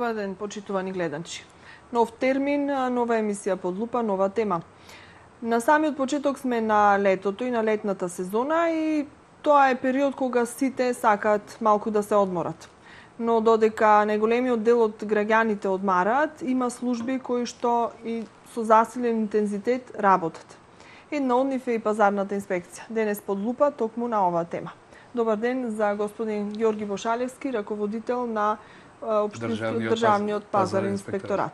Добар ден, почитувани гледачи. Нов термин, нова емисија под лупа, нова тема. На самиот почеток сме на летото и на летната сезона и тоа е период кога сите сакаат малку да се одморат. Но додека најголемиот дел од граѓаните одмараат, има служби кои што и со засилен интензитет работат. Една од нив е и пазарната инспекција. Денес под лупа токму на оваа тема. Добар ден за господин Ѓорги Бошалевски, раководител на Државниот пазарен инспекторат.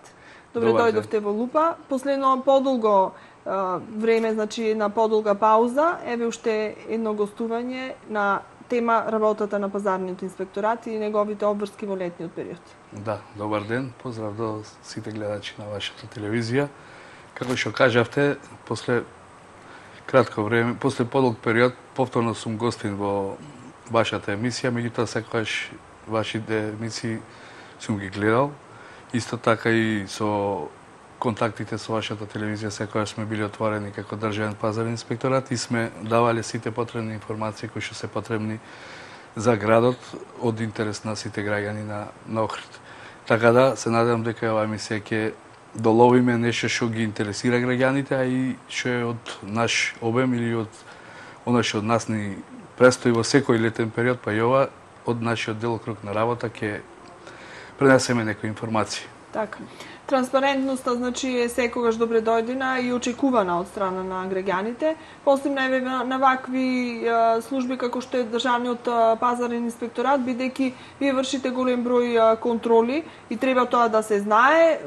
Добре дојдовте во лупа. Последно подолго време, значи на подолга пауза, еве уште едно гостување на тема работата на пазарниот инспекторат и неговите обврски во летниот период. Да, добар ден, поздрав до сите гледачи на вашата телевизија. Како што кажавте, после кратко време, после подолг период, повторно сум гостин во вашата емисија, меѓутоа секогаш вашите емисии сум ги гледал. Исто така и со контактите со вашата телевизија секогаш сме били отворени како Државен пазарен инспекторат и сме давале сите потребни информации кои што се потребни за градот од интерес на сите граѓани на Охрид. Така да се надевам дека оваа емисија ќе доловиме нешто што ги интересира граѓаните, а и што е од наш обем или од она што од нас ни престои во секој летен период, па и ова од нашиот делокруг на работа ќе пренесеме некои информации. Така. Транспарентноста, значи, е секогаш добре дојдена и очекувана од страна на граѓаните. Посебно еве на вакви служби како што е Државниот пазарен инспекторат, бидејќи вие вршите голем број контроли и треба тоа да се знае,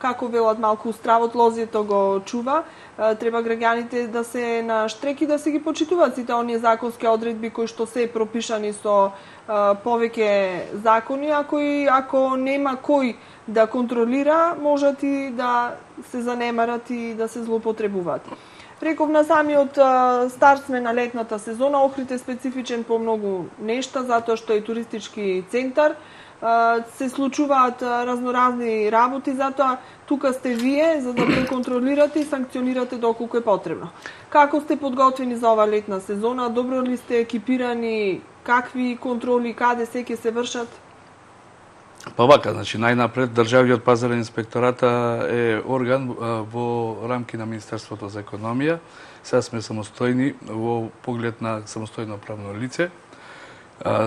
како велат малку стравот лозието го чува. Треба граѓаните да се на штрек и да се ги почитуваат сите оние законски одредби кои што се пропишани со повеќе закони, ако нема кој да контролира, можат и да се занемарат и да се злоупотребуваат. Реков на самиот старт сме на летната сезона, Охрид е специфичен по многу нешта, затоа што е туристички центар, се случуваат разноразни работи, затоа тука сте вие за да контролирате и санкционирате доколку е потребно. Како сте подготвени за оваа летна сезона? Добро ли сте екипирани? Какви контроли, каде се ќе се вршат? Па вака, значи најнапред Државниот пазарен инспекторат е орган во рамки на Министерството за економија. Сега сме самостојни во поглед на самостојно правно лице.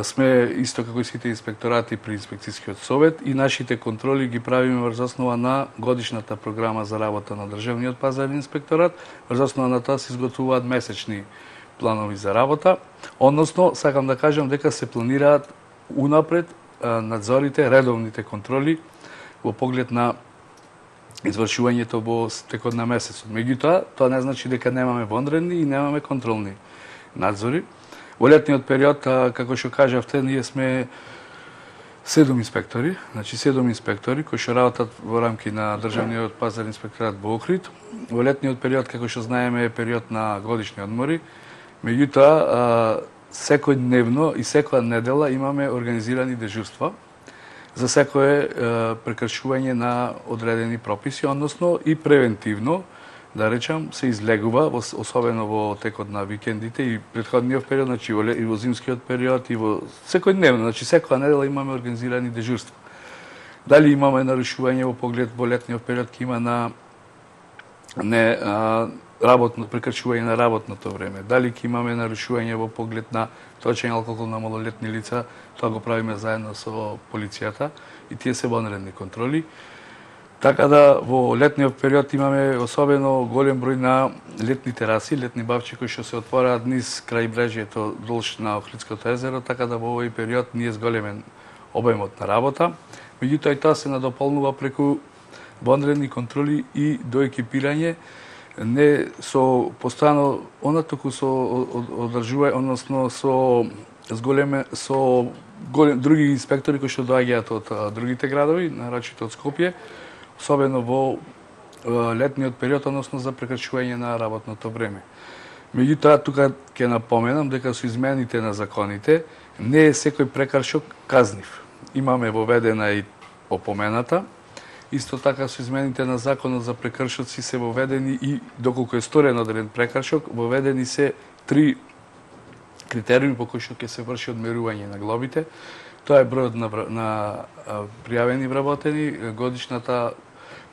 Сме исто како и сите инспекторати при инспекцијскиот совет и нашите контроли ги правиме врз основа на годишната програма за работа на Државниот пазарен инспекторат. Врз основа на тоа се изготвуваат месечни планови за работа, односно сакам да кажам дека се планираат унапред надзорите, редовните контроли во поглед на извршувањето во текот на месецот. Меѓутоа, тоа не значи дека немаме вонредни и немаме контролни надзори. Во летниот период, како што кажавте, ние сме 7 инспектори, значи 7 инспектори кои што работат во рамки на Државниот пазарен инспекторат во Охрид. Во летниот период, како што знаеме, е период на годишни одмори. Меѓутоа, секојдневно и секоја недела имаме организирани дежурства за секое прекршување на одредени прописи, односно и превентивно, да речам, се излегува, особено во текот на викендите и претходниот период, значи и во зимскиот период и во секојдневно, значи секоја недела имаме организирани дежурства. Дали имаме нарушување во поглед во летниот период, ќе има на прекршување на работното време. Дали ќе имаме нарушување во поглед на точен алкохол на малолетни лица, тоа го правиме заедно со полицијата и тие се вонредни контроли. Така да во летниот период имаме особено голем број на летни тераси, летни бавчи кои што се отвораат низ крајбрежјето долж на Охридското езеро, така да во овој период ние зголемен обемот на работа. Меѓутоа и тоа се надополнува преку вонредни контроли и доекипирање не со постојано, туку со одржување, односно со други инспектори кои што доаѓаат од другите градови, нарочито од Скопје, особено во летниот период, односно за прекрачување на работното време. Меѓутоа, тука ќе напоменам дека со измените на законите не е секој прекршок казнив. Имаме воведена и опомената. Исто така со измените на законот за прекршоци се воведени и доколку е сторен одреден прекршок, воведени се 3 критериуми по кои што ќе се врши одмерување на глобите. Тоа е бројот на пријавени вработени,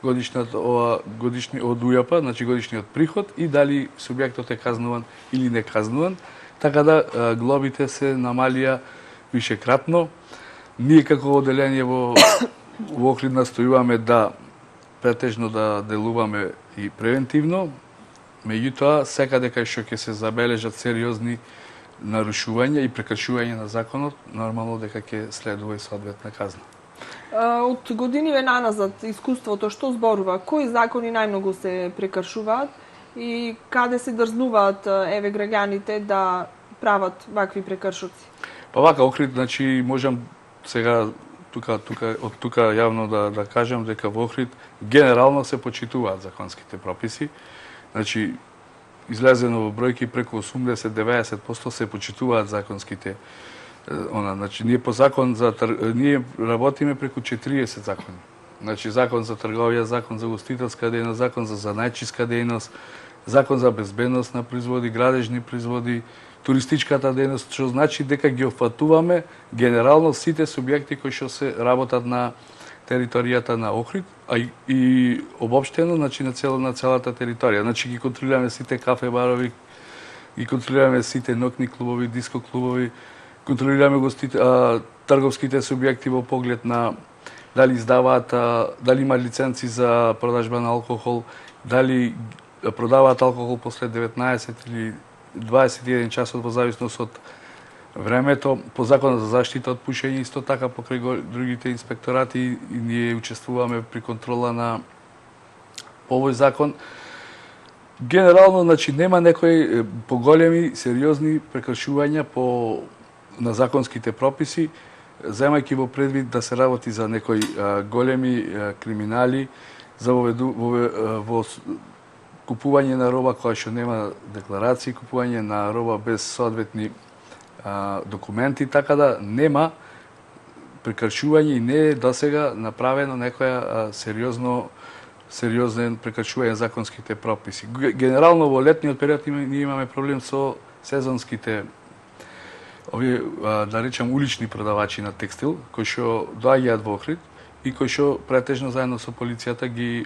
годишни од УЈП, значи годишниот приход и дали субјектот е казнуван или не казнуван, така да глобите се намалија вишекратно. Ние како одделение во Охрид настојуваме да претежно да делуваме и превентивно, меѓутоа секаде кај што ќе се забележат сериозни нарушувања и прекршување на законот, нормално дека ќе следува и соодветна казна. Од годиниве наназад искуството што зборува, кои закони најмногу се прекршуваат и каде се дрзнуваат еве граѓаните да прават вакви прекршоци? Па вака Охрид, значи можам сега од тука јавно да кажам дека во Охрид генерално се почитуваат законските прописи. Значи излезено во бројки преку 80-90% се почитуваат законските значи ние по закон ние работиме преку 40 закони. Значи закон за трговија, закон за гостителска дејност, закон за занајчиска дејност, закон за безбедност на производи, градежни производи, туристичката дејност, што значи дека ги опфатуваме генерално сите субјекти кои што се работат на територијата на Охрид, а и обобштено, значи на целата територија. Значи ги контролираме сите кафе барови, ги контролираме сите ноќни клубови, диско клубови, контролираме трговските субјекти во поглед на дали издаваат, дали има лиценци за продажба на алкохол, дали продаваат алкохол после 19 или 21 часот во зависност од времето. По законот за заштита од пушење исто така покрај другите инспекторати и ние учествуваме при контрола на овој закон. Генерално, значи нема некои поголеми сериозни прекршувања на законските прописи, земајќи во предвид да се работи за некои големи криминали, за во купување на роба која што нема декларации, купување на роба без соодветни документи, така да нема прекршување и не е досега направено некоја сериозен прекршување на законските прописи. Генерално во летниот период ние имаме проблем со сезонските овие, да речем, улични продавачи на текстил, кои што доаѓаат во Охрид и кои што претежно заедно со полицијата ги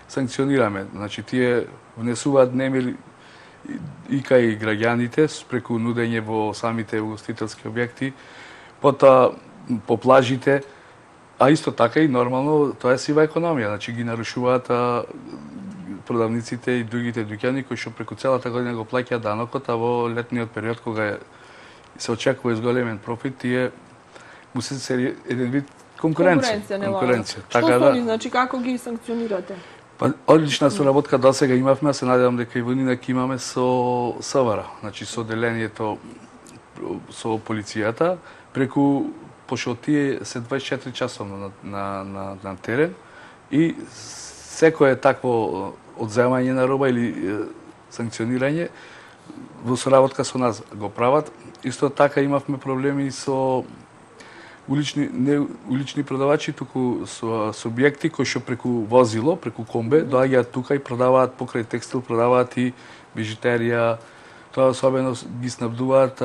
санкционираме. Значи, тие внесуваат немир и кај граѓаните преку нудење во самите угостителски објекти, потоа по плажите, а исто така и нормално тоа е сива економија, значи ги нарушуваат продавниците и другите дуќани кои што преку целата година го плаќаат данокот, а во летниот период кога се очекува изголемен профит, тие му се еден вид конкуренција. Што со они, значи како ги санкционирате? Па, одлична соработка досега имавме, се надевам дека и во Нинак имаме со СВР, значи со делението со полицијата, преку пошто тие се 24 часовно на терен и секое такво одземање на роба или санкционирање во соработка со нас го прават. Исто така имавме проблеми со не улични продавачи, туку со субјекти кои што преку возило, преку комбе, доаѓаат тука и продаваат покрај текстил, продаваат и бижутерија. Тоа особено ги снабдуваат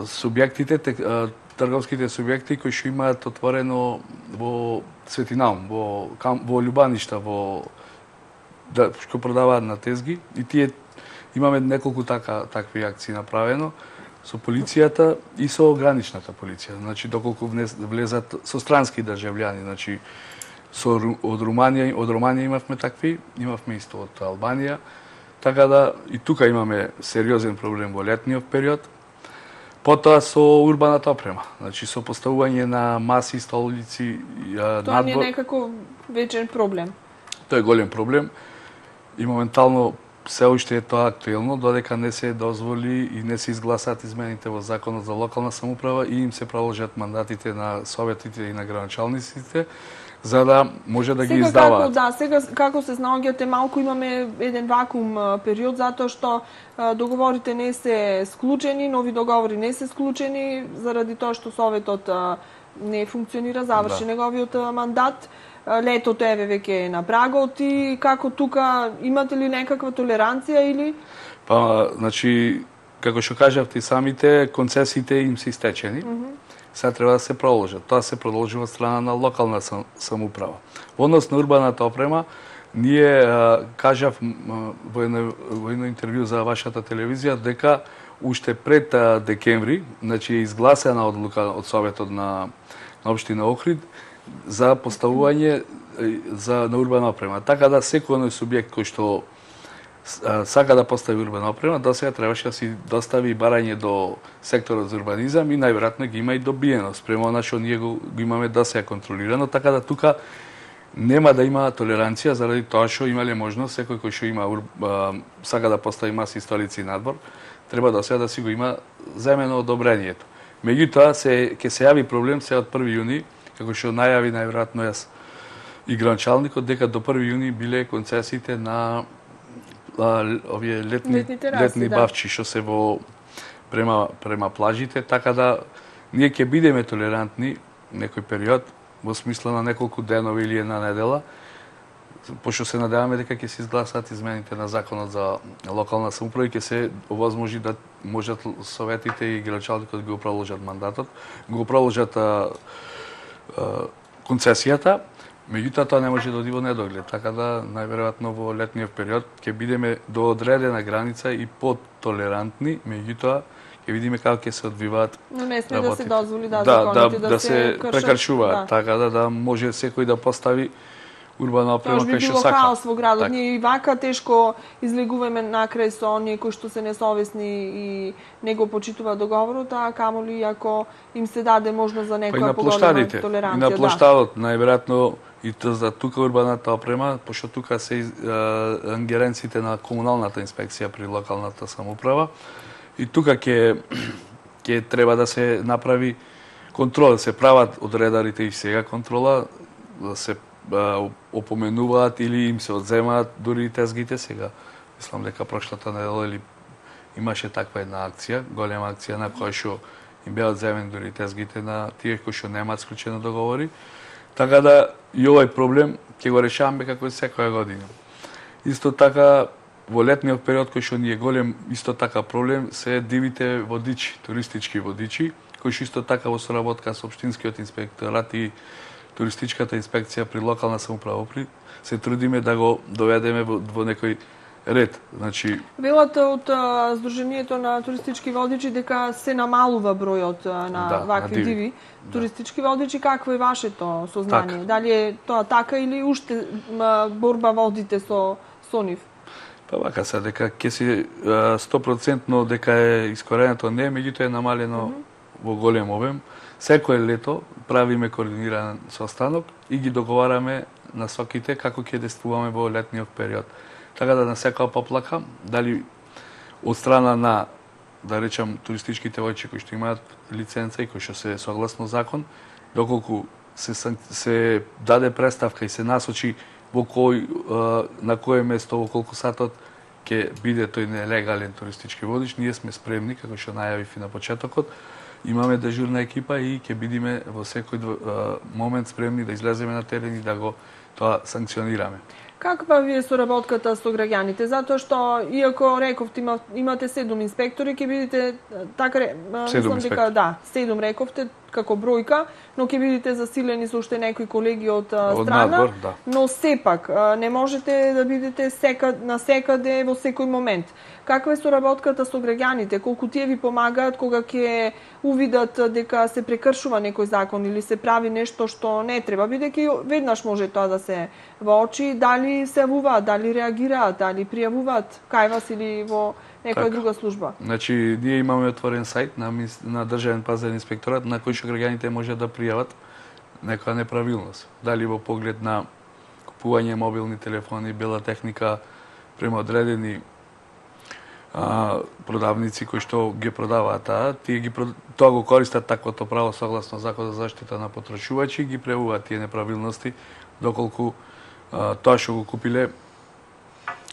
субјектите, трговските субјекти кои што имаат отворено во Светинаум, во Љубаништа, што продаваат на тезги, и тие имаме неколку такви акции направено со полицијата и со граничната полиција. Значи, доколку влезат со странски државјани, значи од Руманија имавме такви, имавме исто од Албанија, така да и тука имаме сериозен проблем во летниот период. Потоа со урбаната опрема, значи со поставување на маси, столици, надвор. Тоа не е некако вечен проблем. Тоа е голем проблем и моментално се уште е тоа актуелно, додека не се дозволи и не се изгласат измените во Законот за локална самоуправа и им се продолжат мандатите на советите и на градоначалниците, за да може да ги издаваат. Сега како се снаоѓате, малку имаме еден вакуум период, затоа што договорите не се склучени, нови договори не се склучени, заради тоа што Советот не функционира, заврши неговиот мандат. Летото еве веќе е на прагот и како тука имате ли некаква толеранција или? Па, значи, како што кажавте и самите, концесиите им се истечени. Сега треба да се продолжат. Тоа се продолжи од страна на локална самоуправа. Во однос на урбаната опрема, ние кажав во едно интервју за вашата телевизија дека уште пред декември, значи изгласена одлука од Советот на општина Охрид за поставување на урбана опрема. Така да секој субјект кој што сака да постави урбана опрема, до сега требаше да си достави барање до секторот за урбанизам и најверојатно ги има и добиено спрема она што ние го имаме до сега контролирано, така да тука нема да има толеранција заради тоа што имале можност секој кој што има сака да постави маси, столици и надвор, треба до сега да си го има земено одобрението. Меѓутоа ќе се јави проблем сега од 1 јуни, како што најави најверојатно јас и гранчалникот дека до 1 јуни биле концесиите на овие летни бавчи што се во према плажите, така да ние ќе бидеме толерантни некој период во смисла на неколку денови или една недела, пошто се надеваме дека ќе се изгласат измените на законот за локална самоуправа и ќе се овозможи да можат советите и градчалникот да го продолжат мандатот, го продолжат концесијата. Меѓутоа, тоа не може да оди во недоглед, така да најверојатно во летниот период ќе бидеме до одредена граница и потолерантни, меѓутоа ќе видиме како ќе се одвиваат. Но не сме да се дозволи законите да се прекршуваат, така да може секој да постави урбана опрема кај што сака. Тоа би било хаос во градот. Ние и вака тешко излегуваме накрај со оние кои што се несовесни и не го почитуваат договорот, а камоли ако им се даде можност за некоја поголема толеранција. И на плоштадот, најверојатно и за тука урбаната опрема, пошто тука се ингеренциите на комуналната инспекција при локалната самоуправа, и тука ќе треба да се направи контрола, да се прават од редарите и сега контрола, да се опоменуваат или им се одземаат дури и тезгите сега. Мислам дека прошлата недела или имаше таква една акција, голема акција на која што им беа одземени дури и тезгите на тие кои што немаат склучени договори. Така да и овој проблем ќе го решаваме како и секоја година. Исто така во летниот период кој што ни е голем исто така проблем се дивите водичи, туристички водичи, кои што исто така во соработка со општинскиот инспекторат и туристичката инспекција при локална самоуправа се трудиме да го доведеме во некој ред. Значи, велате од Сдруженијето на туристички водичи дека се намалува бројот на вакви диви туристички водичи. Какво е вашето сознание? Так. Дали е тоа така или уште борба водите со нив? Па вака се дека ќе си 100% дека е искоренето не, меѓутоа е намалено во голем обем. Секое лето правиме координиран состанок и ги договараме насоките како ќе действуваме во летниот период. Така да на секоја поплака, дали од страна на, да речам, туристичките војчи кои што имаат лиценца и кои што се согласно закон, доколку се даде представка и се насочи во на кое место, во колку сатот ќе биде тој нелегален туристички водич, ние сме спремни, како што најавив и на почетокот, имаме дежурна екипа и ќе бидеме во секој момент спремни да излеземе на терен и да го тоа санкционираме. Каква ви е соработката со граѓаните? Затоа што, иако рековте, имате 7 инспектори, ќе бидете, така, мислам дека, 7 рековте, како бројка, но ќе бидете засилени со уште некои колеги од страна, надвор, да. Но сепак, не можете да бидете на секаде во секој момент. Каква е соработката со граѓаните? Колку тие ви помагаат кога ќе увидат дека се прекршува некој закон или се прави нешто што не треба, бидејќи веднаш може тоа да се воочи, дали се јавуваат, дали реагираат, дали пријавуваат кај вас или во некоја друга служба? Значи, ние имаме отворен сајт на Државен пазарен инспекторат на кој што граѓаните може да пријават некоја неправилност. Дали во поглед на купување мобилни телефони, бела техника према одредени продавници кои што ги продаваат тоа го користат таквото право согласно Законот за заштита на потрошувачи и ги преуваат тие неправилности доколку тоа што го купиле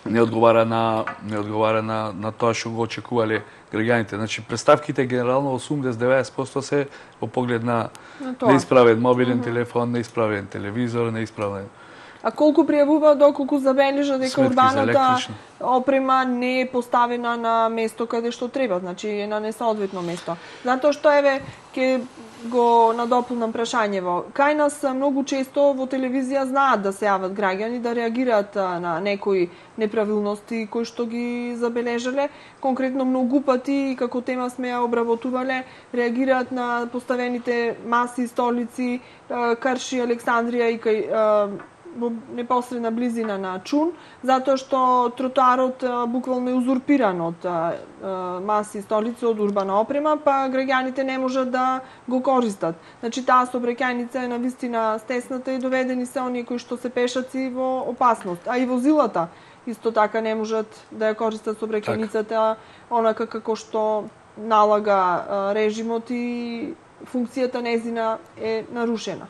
не одговара на тоа што го очекувале граѓаните. Значи представките генерално 80-90% се во поглед на неисправен мобилен телефон, неисправен телевизор, неисправен А колку пријавуваат доколку забележа дека Сметки за урбаната електрична. опрема не е поставена на место каде што треба, значи е на несоодветно место. Затоа што еве ќе го надополнам прашањево. Кај нас многу често во телевизија знаат да се јават граѓани да реагираат на некои неправилности кои што ги забележале. Конкретно многу пати, како тема сме ја обработувале, реагираат на поставените маси, столици, Карши, Александрија и кај во непосредна близина на Чун, затоа што тротоарот буквално е узурпиран од маси и столици, од урбана опрема, па граѓаните не можат да го користат. Значи таа сообраќајница е навистина стесната и доведени се оние кои што се пешаци во опасност, а и возилата исто така не можат да ја користат сообраќајницата онака како што налага режимот и функцијата незина е нарушена.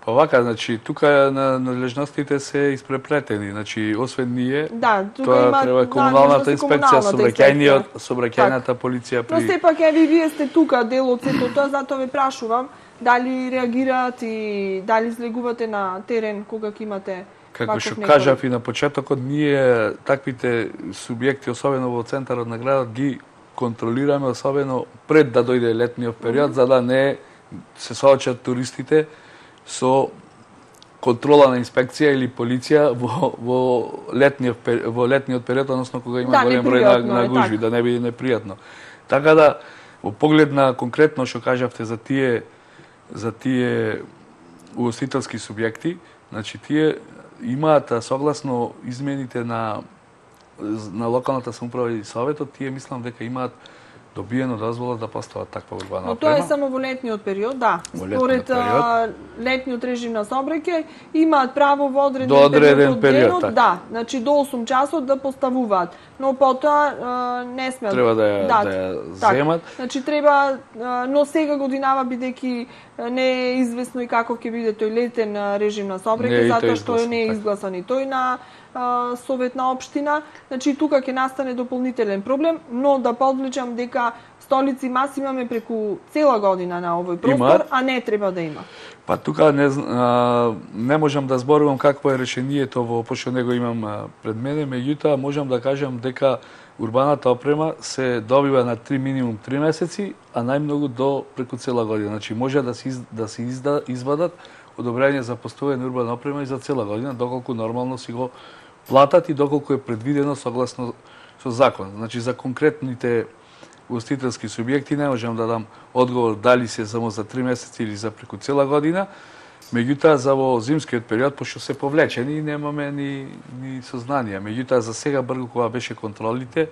Па вака, значи, тука надлежностите се испреплетени. Значи, освен ние, да, тука тоа има треба комуналната инспекција, сообраќајната полиција Но сепак еви вие сте тука дел од сето тоа, затоа ве прашувам дали реагираат и дали излегувате на терен кога ќе имате Како што кажав и на почетокот, ние таквите субјекти, особено во центарот на градот, ги контролираме, особено пред да дојде летниот период, за да не се соочат туристите со контрола на инспекција или полиција во летниот период, односно кога има голем број на гужви, да не биде непријатно. Така да, во поглед на конкретно што кажавте за тие угостителски субјекти, значи тие имаат согласно измените на локалната самоуправа и советот, тие мислам дека имаат добиено дозвола да постават таква урбана опрема. Но тоа е само во летниот период, да. Според летниот режим на сообраќај имаат право во одреден период од денот, да, значи до 8 часот да поставуваат. Но потоа не смеат. Треба да ја земат. Значи треба, но сега годинава бидејќи не е известно и каков ќе биде тој летен режим на сообраќај, затоа што не е изгласан и тој на Совет на општина, значи тука ќе настане дополнителен проблем, но да подличам дека столици маси имаме преку цела година на овој простор, а не треба да има. Па тука не можам да зборувам какво е решението пошто него имам пред мене, меѓутоа можам да кажам дека урбаната опрема се добива на минимум 3 месеци, а најмногу до преку цела година. Значи може да се извадат одобрение за поставување урбана опрема и за цела година, доколку нормално си го платат и доколку е предвидено согласно со закон. Значи за конкретните угостителски субјекти не можам да дам одговор дали се само за 3 месеци или за преку цела година. Меѓутоа за во зимскиот период, пошто се повлечени, немаме ни сознание. Меѓутоа за сега бргу кога беа контролите,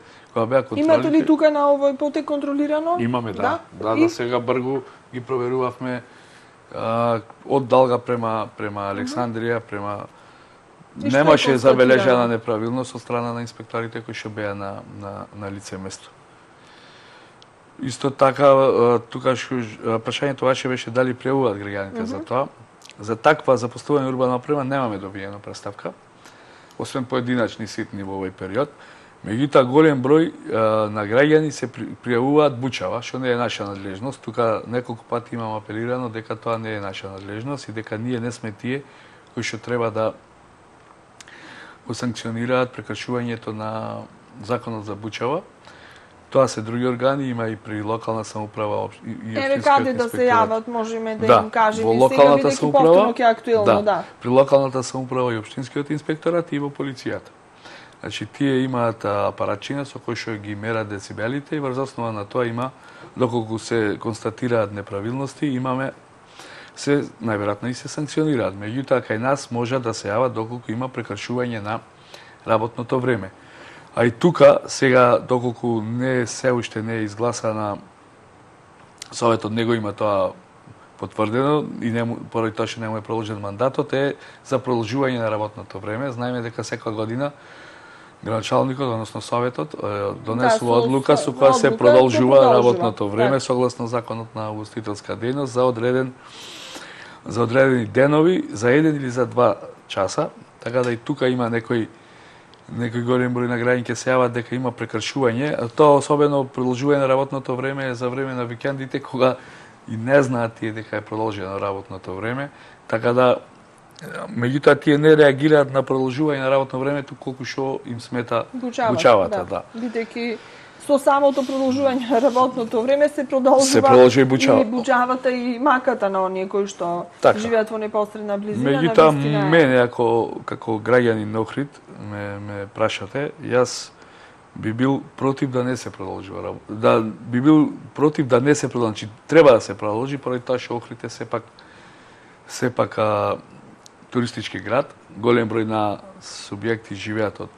Имате ли тука на овој потек контролирано? Имаме, да. Да, сега бргу ги проверувавме од Далга према Александрија, немаше забележана неправилност од страна на инспекторите кои што беа на лице место. Исто така, тука прашањето ваше беше дали пријавуваат граѓаните за тоа. За за поставување урбана опрема немаме добиена представка, освен поединачни ситни во овој период. Меѓутоа голем број на граѓани се пријавуваат бучава, што не е наша надлежност. Тука неколку пати имам апелирано дека тоа не е наша надлежност и дека ние не сме тие кои што треба да го санкционираат прекршувањето на законот за бучава. Тоа се други органи, има и при локална самоуправа и општинскиот инспекторат. Каде да се јават, можеме да им кажеме и сега бидејќи повторно ќе актуелно, да. При локалната самоуправа и општинскиот инспекторат и во полицијата. Значи тие имаат апаратчина со кој што ги мерат децибелите и врз основа на тоа има, доколку се констатираат неправилности, имаме се најверојатно и се санкционираат. Меѓутоа кај нас може да се јават доколку има прекршување на работното време. А и тука, сега, доколку се уште не е изгласана, Советот него има тоа потврдено и поради тоа што не му е продолжен мандатот, е за продолжување на работното време. Знаеме дека секоја година градоначалникот, односно Советот, донесува одлука со која се продолжува работното време согласно законот на угостителска дејност за одредени денови, за 1 или за 2 часа. Така да и тука има некој голем број на граѓани ќе се јават дека има прекршување, а тоа особено продолжување на работното време е за време на викендите кога и не знаат тие дека е продолжено работното време, така да Меѓутоа тие не реагираат на продолжување на работно времето колку што им смета бучавата, да. Бидејќи со самото продолжување на работното време се продолжува и бучавата и маката на оние кои што живеат во непосредна близина. Меѓутоа мене како граѓанин на Охрид ме прашате, јас би бил против да не се продолжува работа. Би бил против да не се продолжи. Значи треба да се продолжи поради тоа што Охрид е сепак туристички град, голем број на субјекти живеат од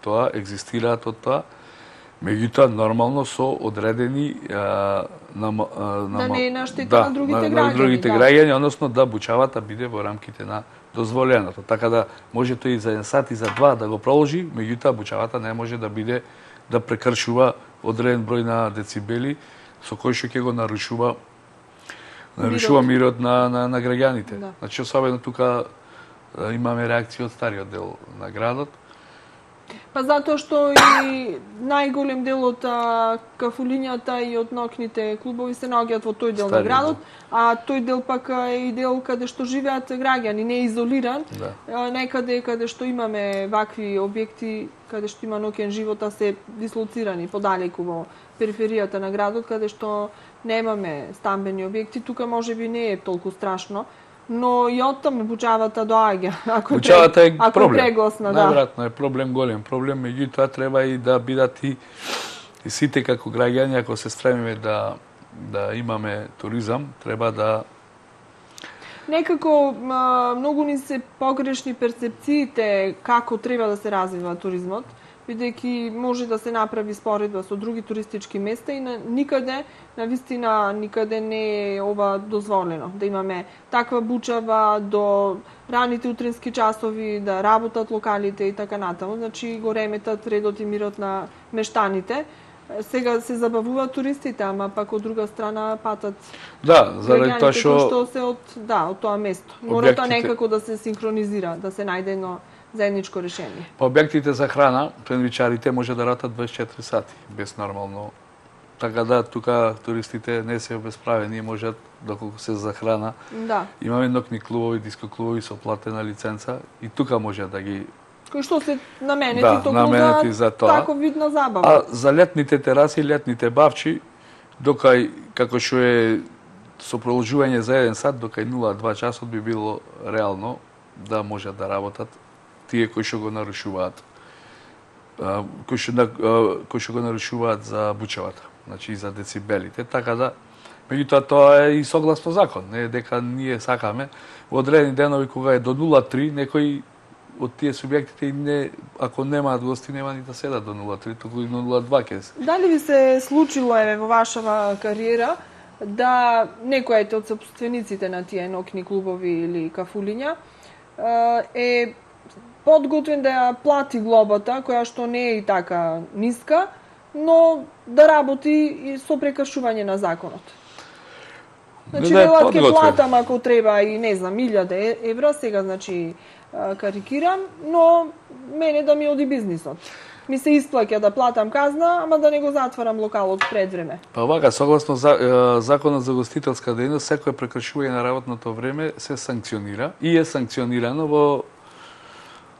тоа, екзистираат од тоа. Меѓутоа нормално со одредени да не е на штета на другите граѓани, односно да бучавата биде во рамките на дозволеното. Така да може тој и за 1 сат и за 2 да го проложи, меѓутоа бучавата не може да прекршува одреден број на децибели со кој што ќе го нарушува мирот на граѓаните. Да. Значи особено тука имаме реакција од стариот дел на градот. Па затоа што и најголем дел од кафулињата и од ноќните клубови се наоѓаат во тој дел на градот, а тој дел пак е и дел каде што живеат граѓани, не е изолиран. Да. Некаде каде што имаме вакви објекти, каде што има ноќен живот, а се дислоцирани подалеку во периферијата на градот, каде што немаме стамбени објекти, тука можеби не е толку страшно. Но и оттаму бучавата доаѓа, ако прегласна, да. Најверојатно е проблем, голем проблем, меѓутоа треба и да бидат и сите како граѓани, ако се стремиме да имаме туризам, треба да некако многу ни се погрешни перцепциите како треба да се развива туризмот, бидејќи може да се направи споредба со други туристички места и никаде не е ова дозволено. Да имаме таква бучава до раните утрински часови, да работат локалите и така натаму. Значи го реметат редот и мирот на мештаните. Сега се забавуваат туристите, ама пак од друга страна патат заради тоа што се од тоа место. Мора тоа некако да се синхронизира, да се најде едно заедничко решение. По објектите за храна, сендвичарите може да работат 24 сати, без нормално. Така да, тука туристите не се обесправени, можат, доколку се за храна. Да. Имаме ноќни клубови, диско клубови со платена лиценца и тука може да ги кои што се наменети за тоа. Таков вид на забава. А за летните тераси, летните бавчи, докај како што е со продолжување за 1 сат, докај 0,2 часот би било реално да можат да работат тие кои што го нарушуваат. Кои што го нарушуваат за бучавата, значи и за децибелите, така да меѓутоа тоа е и согласно закон, не е дека ние сакаме во одредени денови кога е до 0,3 некои од тие субјектите не, ако немаат гости, нема ни да седат до 0,3, туку и до 0,2 ќе се. Дали ви се случило во вашава кариера да некој од сопствениците на тие ноќни клубови или кафулиња е подготвен да ја плати глобата, која што не е и така ниска, но да работи и со прекршување на законот? Значи, велат ќе платам ако треба и не знам 1000 евра, сега значи карикирам, но мене да ми оди бизнисот. Ми се исплаќа да платам казна, ама да не го затварам локалот пред време. Па вака, согласно законот за гостителска дејност, секое прекршување на работното време се санкционира и е санкционирано во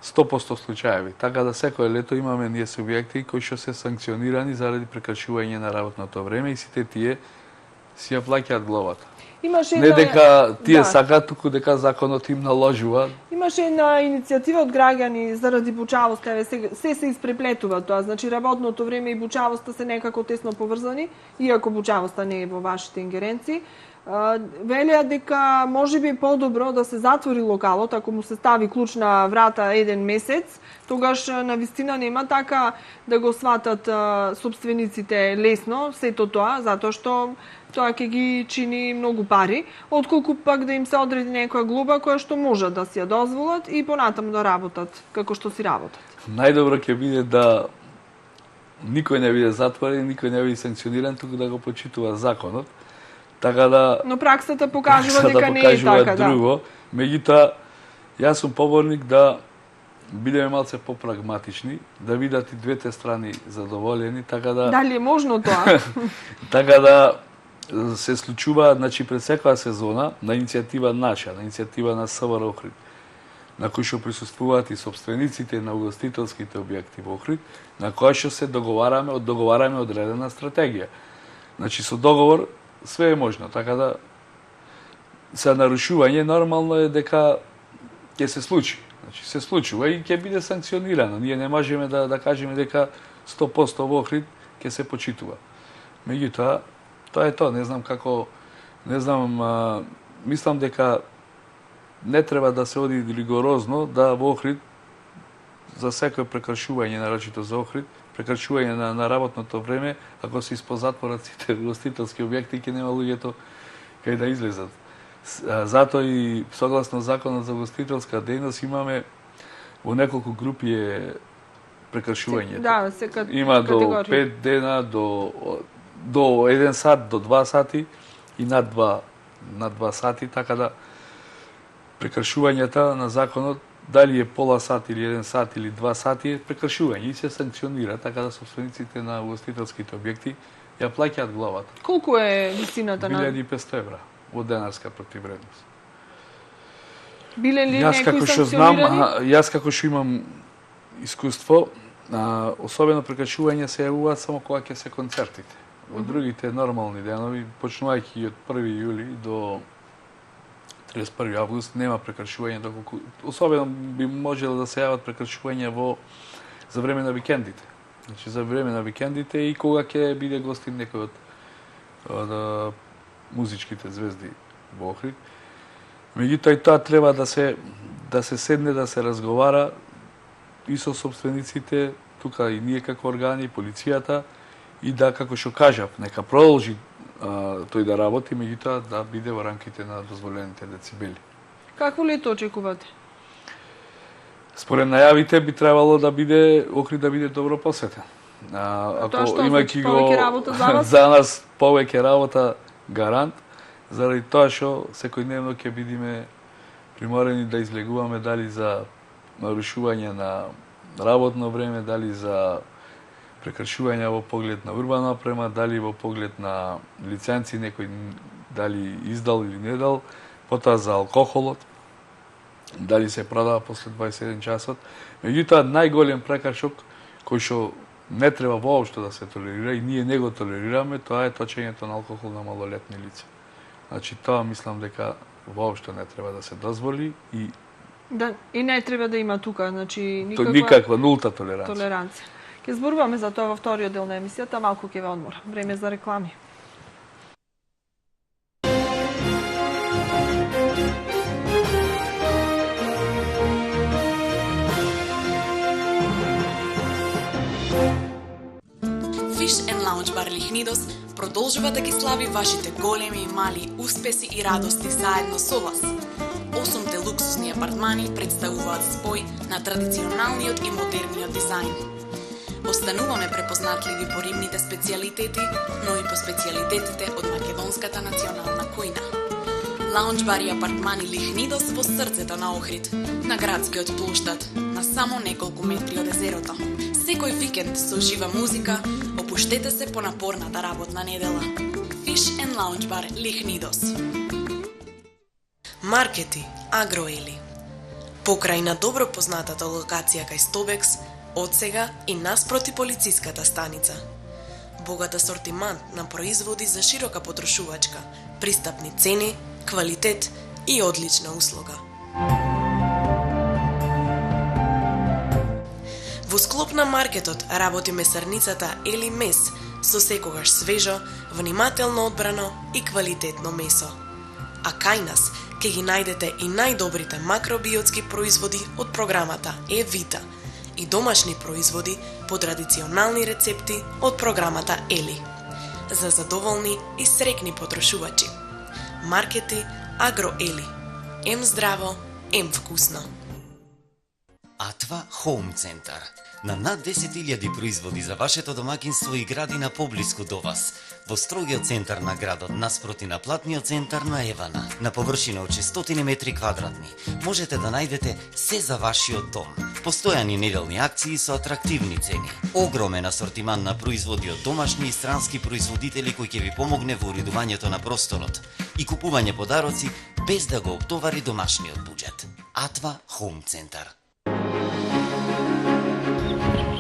100% случаеви. Така да секое лето имаме ние субјекти кои што се санкционирани заради прекршување на работното време и сите тие си ја плаќаат глобата. Не дека тие сакаат, туку дека законот им наложува. Имаше една иницијатива од граѓани заради бучавост, се испреплетува тоа, значи работното време и бучавоста се некако тесно поврзани, иако бучавоста не е во вашите ингеренции. Велеа дека можеби е подобро да се затвори локалот, ако му се стави клуч на врата 1 месец, тогаш на вистина нема така да го сватат собствениците лесно сето тоа, затоа што тоа ќе ги чини многу пари, отколку пак да им се одреди некоја глоба која што можат да си ја дозволат и понатаму да работат како што си работат. Најдобро ќе биде да никој не биде затворен, никој не биде санкциониран, туку да го почитува законот. Така да но праксата покажува дека не е така, друго. Меѓутоа, јас сум поборник да бидеме малце попрагматични, да бидат и двете страни задоволени, така да дали е можно тоа? Така да се случува, значи пред секоја сезона на иницијатива наша, на иницијатива на СВР Охрид, на кои што присуствуваат и собствениците на угостителските објекти во Охрид, на кои што се договараме одредена стратегија. Значи, со договор све е можно, така да за нарушување нормално е дека ќе се случи. Значи, се случува и ќе биде санкционирано. Ние не можеме да кажеме дека 100% во Охрид ќе се почитува. Меѓутоа, тоа е тоа. Не знам како, мислам дека не треба да се оди ригорозно да во Охрид за секој прекршување, нарочито за Охрид, прекршување на работното време, ако се испод затворат сите гостителски објекти, ќе нема луѓето кај да излезат. Затоа и согласно законот за гостителска дејност имаме во неколку групи е прекршувањето. Да, секад има до 5 дена, до 1 сат, до 2 сати и над 2 сати, така да прекршувањата на законот, дали е пола сат или 1 сат или 2 сати, е прекршување и се санкционира, така да собствениците на угостителските објекти ја плаќаат главата. Колку е висината на 1500 евра во денарска противвредност. Биле ли некои санкционирани? Јас како што имам искуство, особено прекршување се јавуваат само кога ќе се концертите. Во другите нормални денови, почнувајќи од 1 јули до 31 август, нема прекршување, доколку особено би можело да се јават прекршувања за време на викендите. Значи за време на викендите и кога ќе биде гостин некој од музичките звезди во Охрид. Меѓутоа и тоа треба да се седне, да се разговара и со собствениците, тука и ние како органи, полицијата, и да, како што кажав, нека продолжи тој да работи, меѓутоа да биде во рамките на дозволените децибели. Какво лето очекувате? Според најавите би требало да биде Охрид да биде добро посетен. Тоа што значи повеќе работа за вас? За нас повеќе работа гарант, заради тоа што секојдневно ќе бидеме приморени да излегуваме дали за нарушување на работно време, дали за прекршувања во поглед на урбана опрема, дали во поглед на лиценци некој дали издал или не дал, потоа за алкохолот, дали се продава после 21 часот. Меѓутоа, најголем прекршок кој што не треба воопшто да се толерира и ние не го толерираме, тоа е точењето на алкохол на малолетни лица. Значи, тоа мислам дека воопшто не треба да се дозволи и и не треба да има тука, значи никаква нулта толеранција. Ќе зборуваме за тоа во вториот дел на емисијата, малку ќе ве одмора. Време за реклами. Fish and Lounge Bar Лихнидос продолжува да ги слави вашите големи и мали успеси и радости заедно со вас. 8 луксусни апартмани представуваат спој на традиционалниот и модерниот дизајн. Остануваме препознатливи по рибните специјалитети, но и по специјалитетите од македонската национална кујна. Лаунџ бар и апартмани Лихнидос во срцето на Охрид, на градскиот плоштад, на само неколку метри од езерото. Секој викенд со жива музика, опуштете се по напорната работна недела. Fish and Lounge Bar Лихнидос. Маркети Агроели. Покрај на добро познатата локација кај Стобекс, одсега и наспроти полициската станица. Богат асортимент на производи за широка потрошувачка, пристапни цени, квалитет и одлична услуга. Во склоп на маркетот работи месарницата Ели Мес, со секогаш свежо, внимателно одбрано и квалитетно месо. А кај нас ќе ги најдете и најдобрите макробиотски производи од програмата Е-Вита и домашни производи по традиционални рецепти од програмата Ели. За задоволни и срекни потрошувачи. Маркети Агроели. Ем здраво, ем вкусно. Атва Хоум Центар. На над 10.000 производи за вашето домакинство и градина поблиску до вас. Во строгиот центар на градот, наспроти на платниот центар на Евана, на површина од 600 метри квадратни, можете да најдете се за вашиот дом. Постојани неделни акции со атрактивни цени. Огромен асортиман на производи од домашни и странски производители кои ќе ви помогне во уредувањето на просторот и купување подароци без да го оптовари домашниот буџет. Атва Home Center.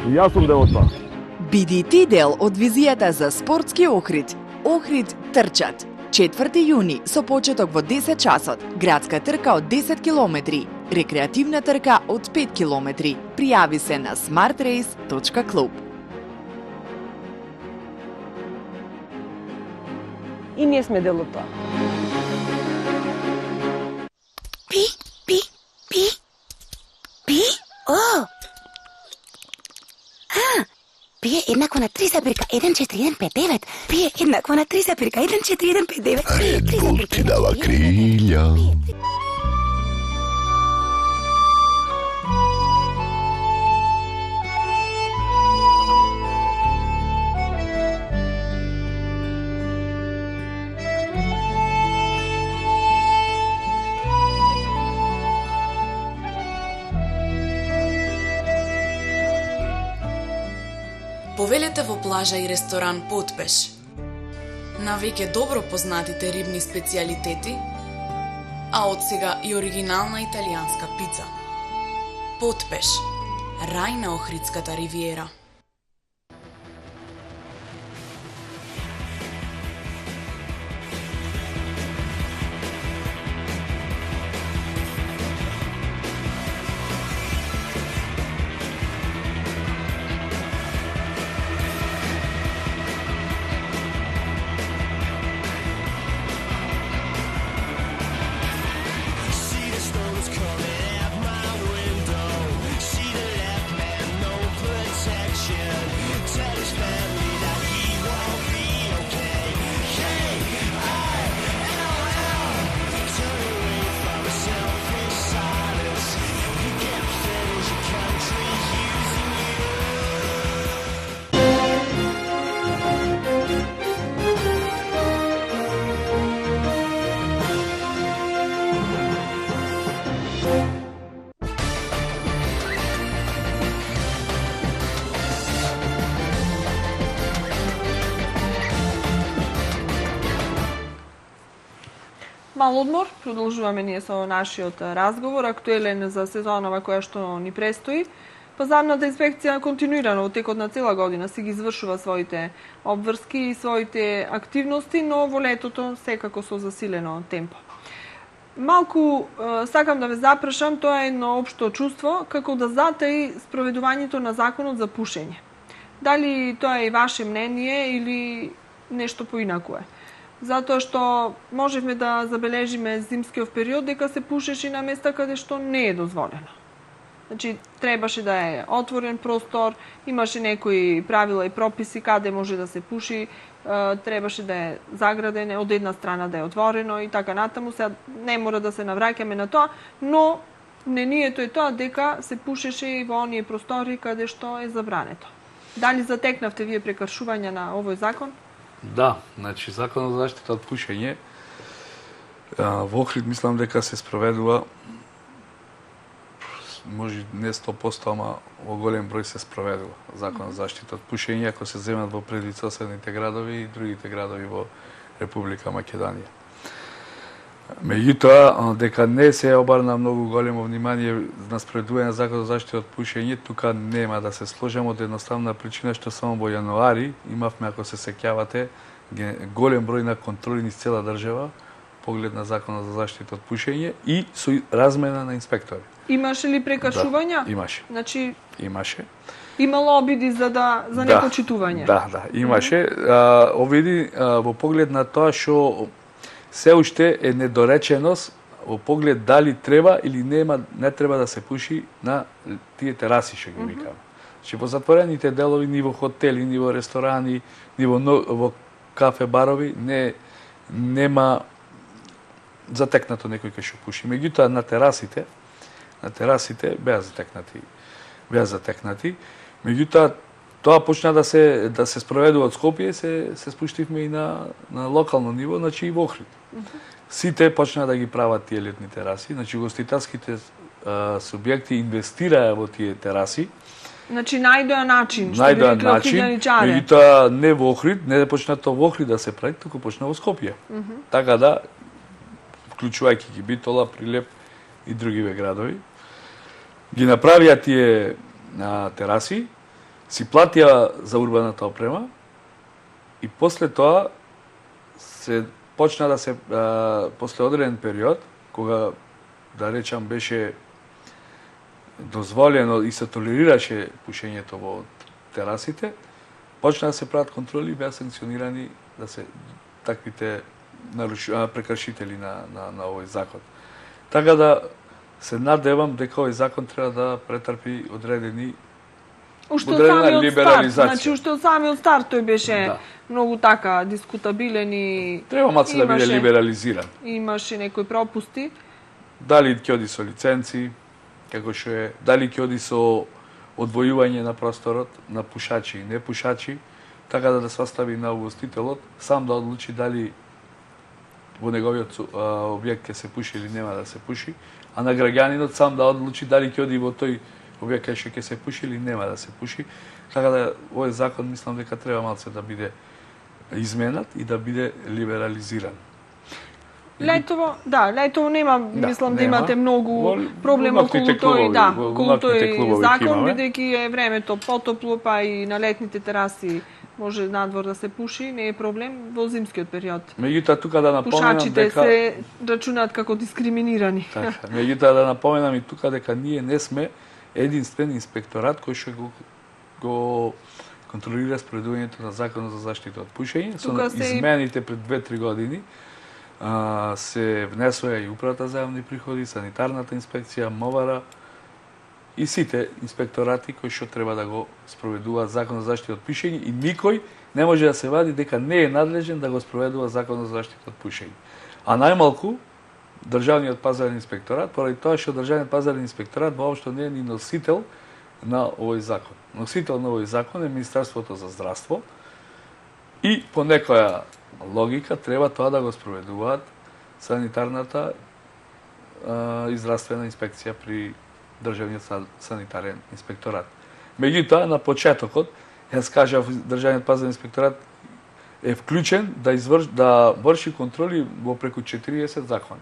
Јас сум дел од тоа. Биди ти дел од визијата за спортски Охрид. Охрид трчат. 4 јуни со почеток во 10 часот. Градска трка од 10 километри. Рекреативна трка од 5 километри. Пријави се на smartrace.club. И ние сме дел од тоа. Пи, пи, пи, пи, о! Пие еднакво на 3,14159. Пие еднакво на 3,14159. Red Bull ти дава крилја. Повелете во плажа и ресторан Потпеш. На веќе добро познатите рибни специјалитети, а од сега и оригинална италијанска пица. Потпеш, рај на Охридската ривиера. Мал одмор, продолжуваме ние со нашиот разговор, актуелен за сезонова која што ни престои. Пазарната инспекција континуирано во текот на цела година си ги извршува своите обврски и своите активности, но во летото секако со засилено темпо. Малку сакам да ве запрашам, тоа е едно општо чувство, како да затаи спроведувањето на законот за пушење. Дали тоа е и ваше мнение или нешто поинаку е? Затоа што можевме да забележиме зимскиот период дека се пушеше на места каде што не е дозволено. Значи, требаше да е отворен простор, имаше некои правила и прописи каде може да се пуши, требаше да е заграден, од една страна да е отворено и така натаму. Сега не мора да се навраќаме на тоа, но мнението е тоа дека се пушеше и во оние простори каде што е забрането. Дали затекнавте вие прекршување на овој закон? Да, значи законот за заштита од пушење во Охрид мислам дека се спроведува, може не 100%, ама во голем број се спроведува законот за заштита од пушење, ако се земат во предицоседните градови и другите градови во Република Македонија. Меѓутоа, дека не се обрна многу големо внимание на спроведување на законот за заштита од пушење, тука нема да се сложам од едноставна причина што само во јануари имавме, ако се сеќавате, голем број на контроли низ цела држава, поглед на законот за заштита од пушење и со размена на инспектори. Имаше ли прекршувања? Да, имаше. Значи, имаше. Имало обиди за непочитување? Да, имаше. Обиди во поглед на тоа што се уште е недореченост во поглед дали треба или не треба да се пуши на тие тераси, што ги викаме. Значи, во затворените делови, ни во хотели, ни во ресторани, ни во кафе, барови, нема затекнато некој кај што пуши. Меѓутоа, на терасите беа затекнати. Меѓутоа, тоа почна да се спроведува од Скопје, се спуштивме и на локално ниво, значи и во Охрид. Сите почна да ги прават тие летни тераси, значи гостителските субјекти инвестираа во тие тераси. Значи најдоа начин, што би Најдоа рекли начин, охридјаничаре. меѓутоа не во Охрид, не почнато во Охрид да се прави, туку почна во Скопје. Така да, вклучувајќи ги Битола, Прилеп и другиве градови, ги направија тие тераси, си платија за урбаната опрема и после тоа се почна да се после одреден период, кога да речам беше дозволено и се толерираше пушењето во терасите, почна да се прават контроли и беа санкционирани да се таквите прекршители на овој закон. Така да се надевам дека овој закон треба да претрпи одредени Уште од одредена самиот старт, либерализација. значи уште од самиот старт тој беше Да. многу така дискутабилен и Треба малце да биде имаше- либерализиран. имаше некои пропусти. Дали ќе оди со лиценци, како што е, дали ќе оди со одвојување на просторот на пушачи и непушачи, така да се остави на угостителот сам да одлучи дали во неговиот објект ќе се пуши или нема да се пуши, а на граѓанинот сам да одлучи дали ќе оди во тој објект кај што ќе се пуши или нема да се пуши. Така да овој закон мислам дека треба малце да биде изменат и да биде либерализиран. Летово нема, мислам да нема. имате многу Во проблем околу ноќните тој, клубови, да, во околу ноќните тој клубови закон, имаме. бидејќи е времето потопло, па и на летните тераси може надвор да се пуши, не е проблем во зимскиот период. Меѓутоа тука да напоменам Пушачите дека се рачунаат како дискриминирани. така, меѓутоа да напоменам и тука дека ние не сме единствен инспекторат кој што го контролира спроведувањето на законот за заштита од пушење. Со Тука се и- измените пред 2-3 години се внесоа и управата за јавни приходи, санитарната инспекција, МОВАРа и сите инспекторати кои што треба да го спроведуваат законот за заштита од пушење и никој не може да се вади дека не е надлежен да го спроведува законот за заштита од пушење. А најмалку Државниот пазарен инспекторат, поради тоа што Државниот пазарен инспекторат воопшто не е ни носител на овој закон. Носител на овој закон е Министерството за здравство и по некоја логика треба тоа да го спроведуваат санитарната и здравствена инспекција при Државниот санитарен инспекторат. Меѓутоа, на почетокот, јас кажав, Државниот пазарен инспекторат е вклучен да врши контроли во преку 40 закони.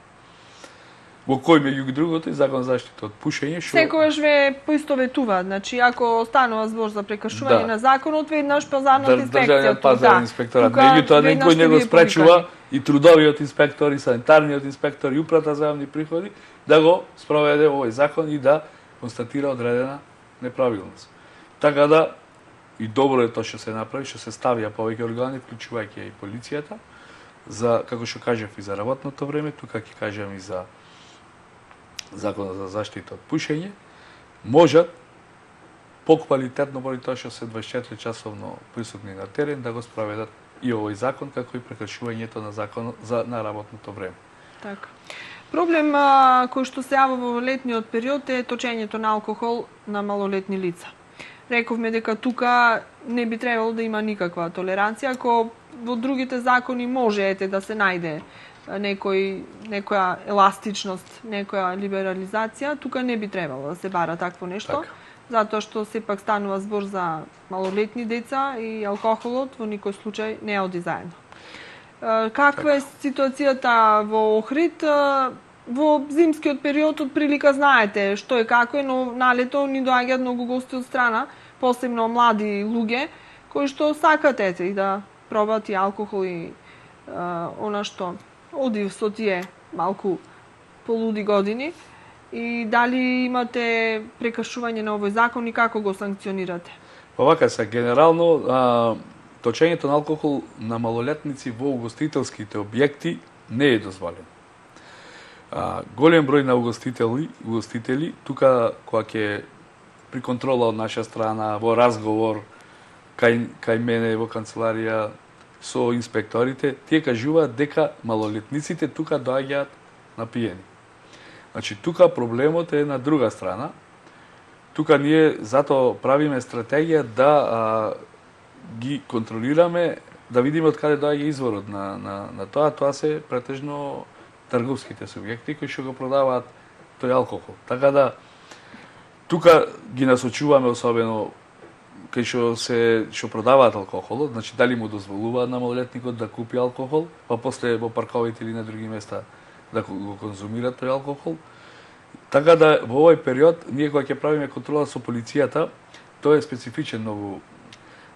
Во кој меѓу другото и закон за заштита од пушење што Секогаш ве поистоветуваат, значи ако станува збор за прекршување Да. на законот, веднаш пазарната инспекција. Државниот пазарен инспекторат. Тука Меѓутоа веднаш никој ќе не го биде спречува повикани. и трудовиот инспектор, и санитарниот инспектор, и управата за јавни приходи да го спроведе овој закон и да констатира одредена неправилност. Така да и добро е тоа што се направи, што се ставија повеќе органи, вклучувајќи и полицијата, за како што кажав и за работното време, тука ќе кажам и за законот за заштита од пушење, можат поквалитетно поради тоа што се 24 часовно присутни на терен да го спроведат и овој закон, како и прекршувањето на законот на работното време. Така. Проблем кој што се јава во летниот период е точењето на алкохол на малолетни лица. Рековме дека тука не би требало да има никаква толеранција, ако во другите закони може да се најде некоја еластичност, некоја либерализација, тука не би требало да се бара такво нешто, Така. затоа што сепак станува збор за малолетни деца и алкохолот во никој случај не оди заедно. Каква е ситуацијата во Охрид? Во зимскиот период од прилика знаете што е како е, но на лето ни доаѓаат многу гости од страна, посебно млади луѓе, кои што сакат и да пробат и алкохол и она што оди со тие малку полуди години. И дали имате прекршување на овој закон и како го санкционирате? Овака се, генерално, точењето на алкохол на малолетници во угостителските објекти не е дозволено. Голем број на угостители, тука кога ќе при контрола од наша страна, во разговор кај мене во канцеларија со инспекторите, тие кажуваат дека малолетниците тука доаѓаат напиени. Значи, тука проблемот е на друга страна. Тука ние затоа правиме стратегија да ги контролираме, да видиме од каде доаѓа изворот на тоа. Тоа се претежно трговските субјекти кои што го продаваат тој алкохол. Така да тука ги насочуваме особено кај што продаваат алкохолот, значи дали му дозволуваат на малолетникот да купи алкохол, па после во парковите или на други места да го конзумираат тој алкохол. Така да во овој период ние кога ќе правиме контрола со полицијата, тоа е специфичен многу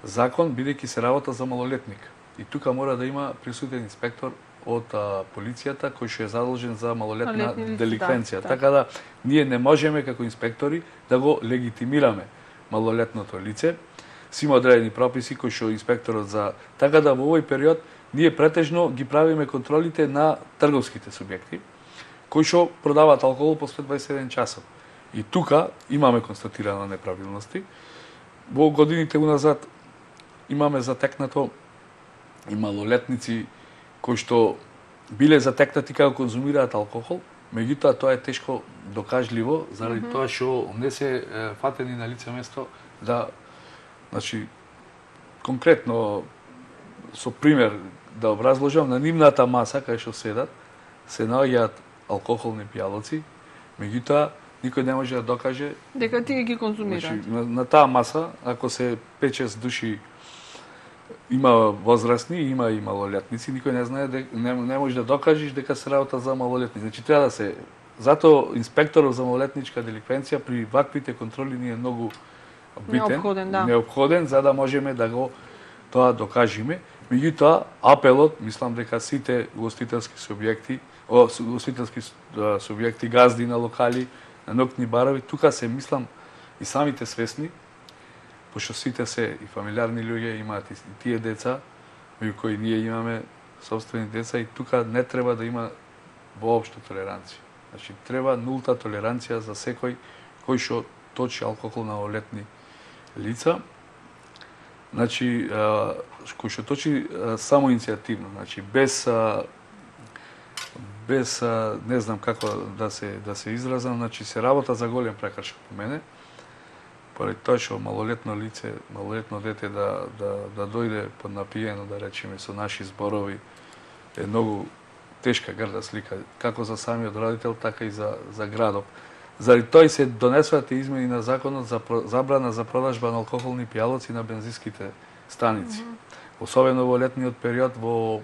закон бидејќи се работа за малолетник. И тука мора да има присутен инспектор од полицијата кој што е задолжен за малолетна деликвенција. Да, така да ние не можеме како инспектори да го легитимираме малолетното лице. Си има одредени прописи кои што инспекторот за... Така да во овој период ние претежно ги правиме контролите на трговските субјекти кои што продаваат алкохол после 27 часот. И тука имаме констатирано неправилности. Во годините уназад имаме затекнато и малолетници кои што биле затекнати како конзумираат алкохол, меѓутоа тоа е тешко докажливо заради тоа што не се фатени на лице место да, значи, конкретно со пример да образложам, на нивната маса кај што седат се наоѓаат алкохолни пијалоци, меѓутоа никој не може да докаже дека тие ги конзумираат. Значи, на таа маса, ако се 5-6 души има возрастни, има и малолетници, никој не знае не може да докажеш дека се работа за малолетни. Значи треба да се затоа инспекторот за малолетничка деликвенција при ваквите контроли ни е многу битен, неопходен за да можеме да го тоа докажеме. Меѓутоа апелот, мислам дека сите угостителски субјекти, газди на локали, на ноќни барови, тука се мислам и самите свесни, пошто сите се и фамилиарни луѓе, имаат и тие деца, меѓу кои ние имаме собствени деца, и тука не треба да има воопшто толеранција. Значи, треба нулта толеранција за секој кој што точи алкохол на малолетни лица. Значи, кој што точи само иницијативно, значи без не знам како да се изразам, значи се работа за голем прекршок по мене. Поради тоа што малолетно лице, малолетно дете да дојде под напиено, да речеме, со наши зборови, е многу тешка грда слика, како за самиот родител, така и за градот. Заради тој се донесуваат измени на законот за забрана за продажба на алкохолни пијалоци на бензинските станици. Особено во летниот период во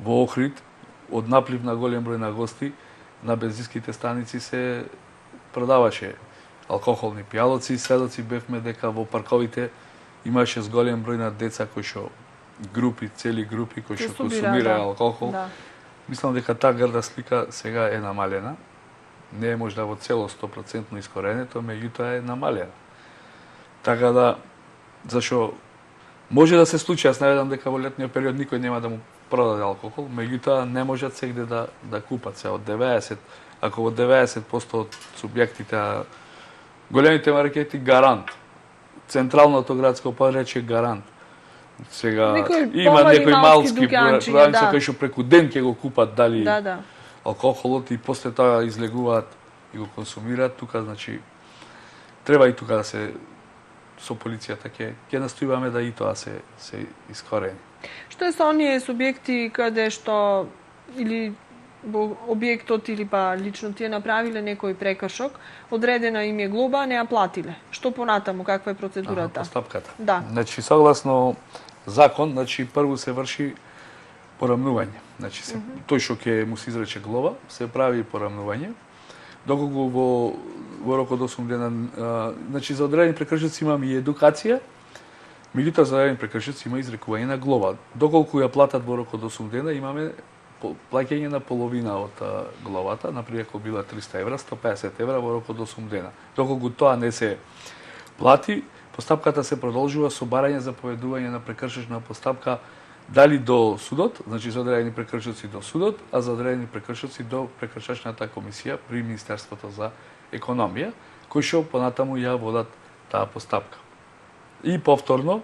Охрид, од наплив на голем број на гости, на бензинските станици се продаваше алкохолни пијалоци. Сведоци бевме дека во парковите имаше зголем број на деца кои што цели групи кои што консумираа алкохол. Да. Мислам дека таа грда слика сега е намалена. Не е можда во цело 100% искоренето, меѓутоа е намалена. Така да, зашо може да се случи, јас наведам дека во летниот период никој нема да му продаде алкохол, меѓутоа не можат сегде да купат се од 90, ако во 90% од субјектите, големите маркети Гарант, централното градско подречје Гарант. Сега има некои малски продавници кои што преку ден ќе го купат дали алкохолот и после тоа излегуваат и го консумираат. Тука, значи, треба и тука да се со полицијата ќе настојуваме да и тоа се искорени. Што е со оние субјекти каде што или во објектот или па лично тие направиле некој прекршок, одредена им е глоба, не ја платиле? Што понатаму, каква е процедурата? Постапката. Да. Значи, согласно закон, значи прво се врши порамнување. Значи, тој што ќе му се изрече глоба, се прави порамнување. Доколку во рок од 8 дена, значи за одредени прекршоци имаме и едукација, меѓутоа за одредени прекршоци има изрекување на глоба. Доколку ја платат во рок од 8 дена, имаме плаќање на половина од глобата, например, ако била 300 евра, 150 евра во рок од 8 дена. Доколку тоа не се плати, постапката се продолжува со барање за поведување на прекршочна постапка дали до судот, значи за одредени прекршоци до судот, а за одредени прекршоци до прекршачната комисија при Министерството за економија, кои што понатаму ја водат таа постапка. И повторно,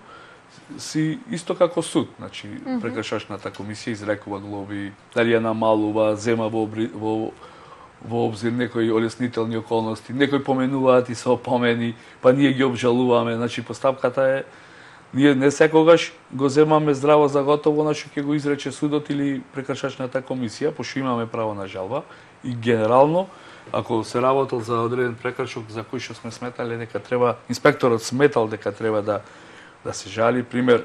си исто како суд, значи прекршачната комисија изрекува глоби, дали ја намалува, зема во обзир некои олеснителни околности, некои поменуваат и се опомени, па ние ги обжалуваме, значи постапката е ние не секогаш го земаме здраво за готово на што ќе го изрече судот или прекршачната комисија, пошто имаме право на жалба и генерално ако се работел за одреден прекршок за кој што сме сметале дека треба, инспекторот сметал дека треба да се жали, пример,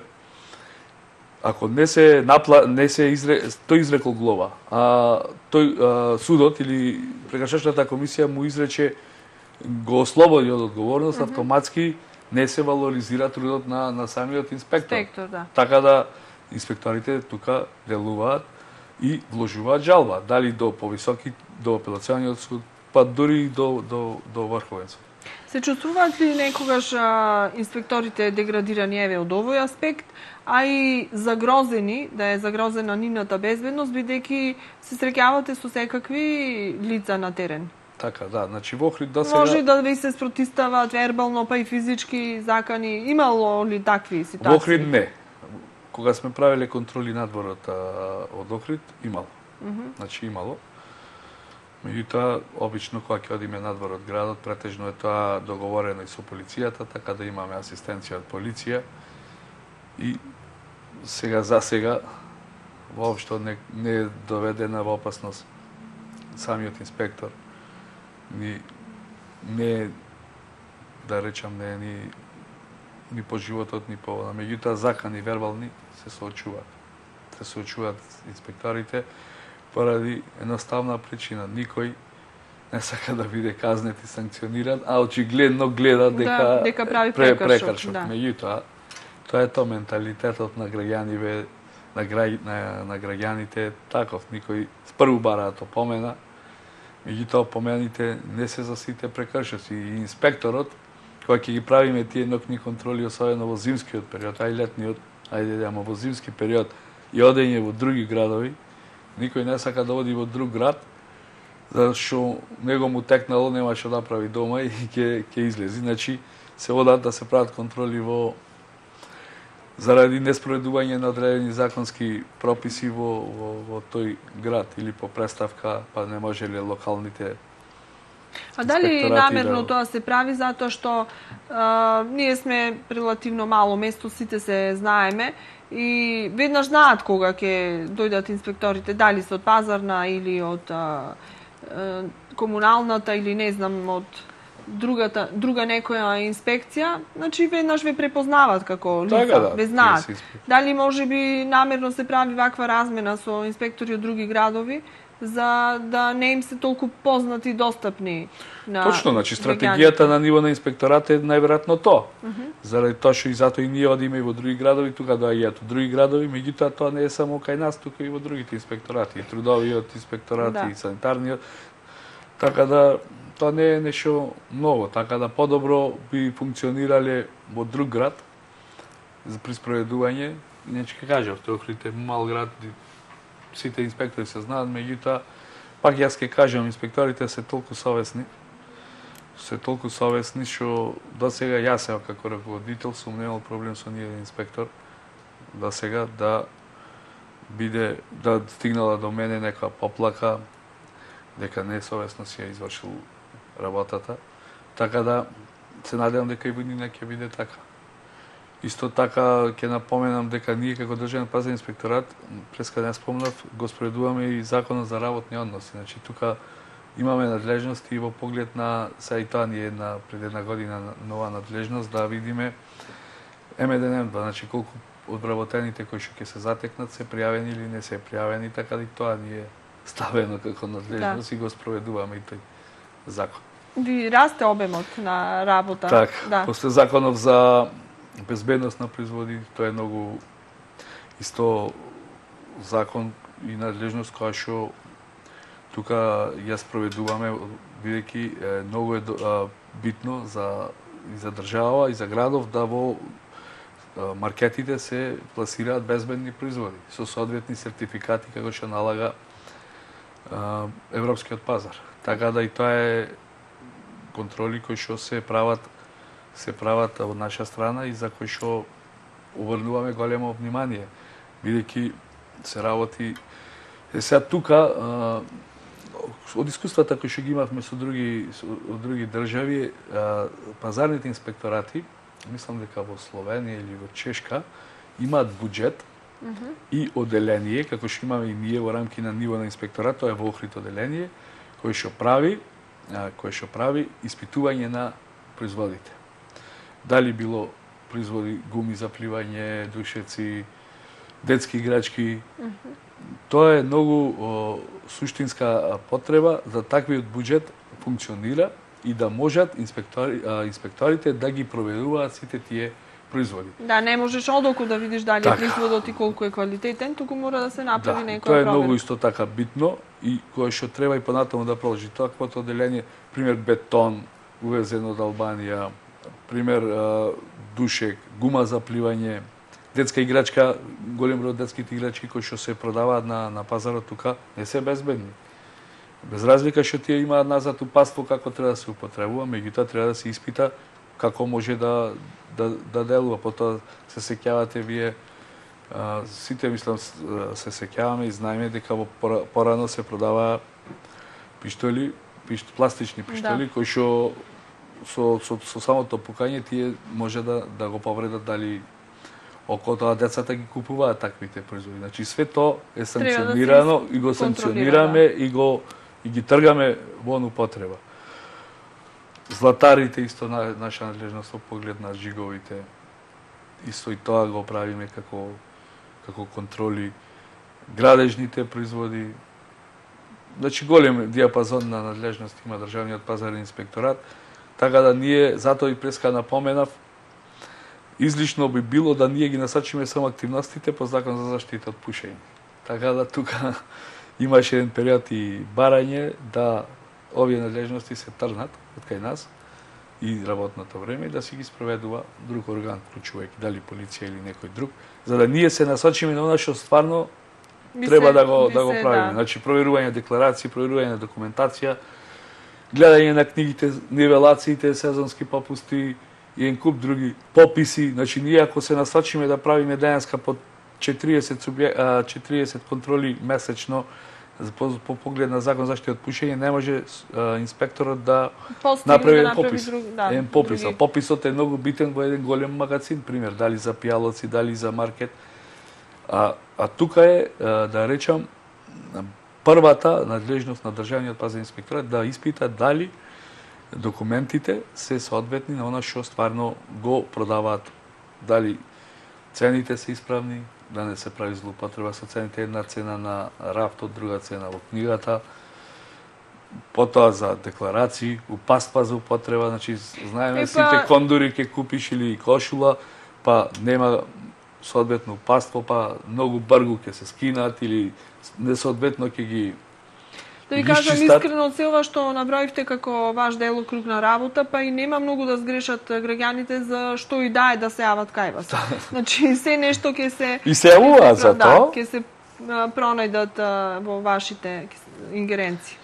ако не се тој изрекол глоба, а тој судот или прекршачната комисија му изрече, го ослободи од одговорност, автоматски не се валоризира трудот на самиот инспектор. Да. Така да инспекторите тука делуваат и вложуваат жалба, дали до повисоки, до апелациониот суд, па дури до Врховен суд. Се чувствуваат ли некогаш инспекторите деградирани еве од овој аспект, а и загрозени, да е загрозена нивната безбедност, бидејќи се среќавате со секакви лица на терен? Така, да. Значи во Охрид досега може да ви се спротиставаат вербално, па и физички закани. Имало ли такви ситуации? Во Охрид не. Кога сме правиле контроли надворот од Охрид, имало. Значи имало. Меѓутоа, обично кога ќе одиме надвор од градот, претежно е тоа договорено и со полицијата, така да имаме асистенција од полиција. И за сега воопшто не е доведена во опасност самиот инспектор. Не да речам, не ни по животот, ни по... Меѓутоа, закани вербални се соочуваат. Се соочуваат инспекторите, поради едноставна причина. Никој не сака да биде казнет и санкциониран, а очигледно гледа дека прави прекршок. Да. Меѓутоа, тоа е тоа менталитетот на граѓаните, на граѓаните таков. Никој прву бараат опомена, меѓутоа опомените не се за сите прекршоци. И инспекторот, кога ќе ги правиме тие нокни контроли, особено во зимскиот период, а и летниот, ама во зимски период и одење во други градови, никој не сака да оди во друг град, зашто него му текнало, нема што да прави дома и ќе излези. Значи, се одат да се прават контроли заради неспроведување на одредени законски прописи во тој град или по преставка, па не можеле локалните. А дали намерно тоа се прави затоа што ние сме релативно мало место, сите се знаеме и веднаш знаат кога ќе дојдат инспекторите, дали се од пазарна или од комуналната или не знам од друга некоја инспекција, значи веднаш ве препознаваат како лица, ве знаат. Дали можеби намерно се прави ваква размена со инспектори од други градови, за да не им се толку познати и достапни на... Точно, значи стратегијата на ниво на инспекторат е најверојатно тоа. Заради тоа што и затоа и ние одиме и во други градови, тука доаѓаат од други градови, меѓутоа тоа не е само кај нас, тука и во другите инспекторати, и трудовиот инспекторат, и санитарниот. Така да тоа не е нешто ново, така да подобро би функционирале во друг град за при спроведување. Иначе ќе кажав, Охрид е мал град, сите инспектори се знаат, меѓутоа, пак јас ќе кажам, инспекторите се толку совесни, што до сега јас како раководител сум немал проблем со ниеден инспектор, до сега да стигнала до мене некоја поплака, дека несовесно си ја извршил работата, така да се надевам дека и во иднина ќе биде така. Исто така ќе напоменам дека ние како државен пазарен инспекторат, преска не спомнав, го спроведуваме и законот за работни односи. Значи тука имаме надлежности во поглед на и тоа ни е пред една година нова надлежност да видиме МДНМ2, значи колку одработените кои што ќе се затекнат се пријавени или не се пријавени, така да и тоа ни е ставено како надлежност и го спроведуваме и тој закон. Ви расте обемот на работа. Така, после законов за безбедност на производи, тоа е многу исто закон и надлежност која што тука ја спроведуваме, бидејќи многу е битно и за држава и за градов да во маркетите се пласираат безбедни производи со соодветни сертификати како што налага европскиот пазар. Така да и тоа е контроли кои што се прават од наша страна и за кои што обрнуваме големо внимание, бидејќи се работи. Сега тука, од искуствата кои што ги имавме со други држави, пазарните инспекторати, мислам дека во Словенија или во Чешка, имаат буџет и оделение, како што имаме и ние во рамки на ниво на инспекторат, тоа е во Охрид оделение, кој што прави кој што прави испитување на производите. Дали било производи гуми за пливање, душеци, детски играчки. Тоа е многу суштинска потреба за таквиот буџет функционира и да можат инспекторите да ги проверуваат сите тие производи. Да, не можеш одоку да видиш дали Така. производот и колку е квалитетен, туку мора да се направи некоја тоа е проверка. многу исто така битно и кое што треба и понатаму да продолжи. Таквото оделение, пример бетон увезен од Албанија, пример душек, гума за пливање, детска играчка, голем број од детските играчки кои што се продаваат на пазарот тука не се безбедни. Без разлика што тие имаат назад упатство како треба да се употребува, меѓутоа треба да се испита како може да делува. Потоа се сеќавате вие, сите мислам се сеќаваме и знаеме дека во порано се продаваа пиштоли, пластични пиштоли кои што со самото пукање тие може да го повредат дали околу тоа децата ги купуваат таквите производи. Значи све тоа е санкционирано и го санкционираме и ги тргаме во употреба. Златарите исто наша надлежност во поглед на жиговите. Исто и тоа го правиме како контроли. Градежните производи. Значи голем диапазон на надлежност има државниот пазарен инспекторат. Така да ние, затоа и преска напоменав, излишно би било да ние ги насочиме само активностите по закон за заштита од пушење. Така да тука имаше еден период и барање да овие надлежности се трнат од кај нас и работното време да си ги спроведува друг орган, вклучувајќи дали полиција или некој друг, за да ние се насочиме на она што стварно треба да го правиме. Значи проверување декларации, проверување на документација, гледање на книгите, нивелациите, сезонски попусти и един куп други пописи. Значи ние ако се насочиме да правиме денеска по 40 контроли месечно по поглед на закон за заштита од пушење, не може инспекторот да направи еден попис. Еден попис. А пописот е многу битен во еден голем магазин, пример, дали за пијалоци, дали за маркет. А тука е, да речам, првата надлежност на државниот пазарен инспекторат да испита дали документите се соодветни на она што стварно го продаваат, дали цените се исправни, да не се прави злоупотреба со цените, една цена на рафтот, друга цена во книгата, потоа за декларации, упатства за употреба, значи знаеме сите кондури ќе купиш или кошула, па нема соодветно упатство, па многу бргу ќе се скинаат или несоодветно ќе ги Да ви кажам искрено, од се ова што наброивте како ваш делокруг на работа, па и нема многу да сгрешат граѓаните за што и да е да се јават кај вас. Значи се нешто ќе се и се јавуваат за тоа, ќе се пронајдат во вашите ингеренции.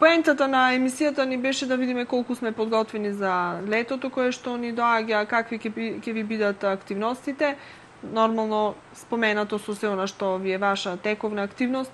Поентата на емисијата ни беше да видиме колку сме подготвени за летото кое што ни доаѓа, какви ќе ви бидат активностите. Нормално споменато со се она што ви е ваша тековна активност.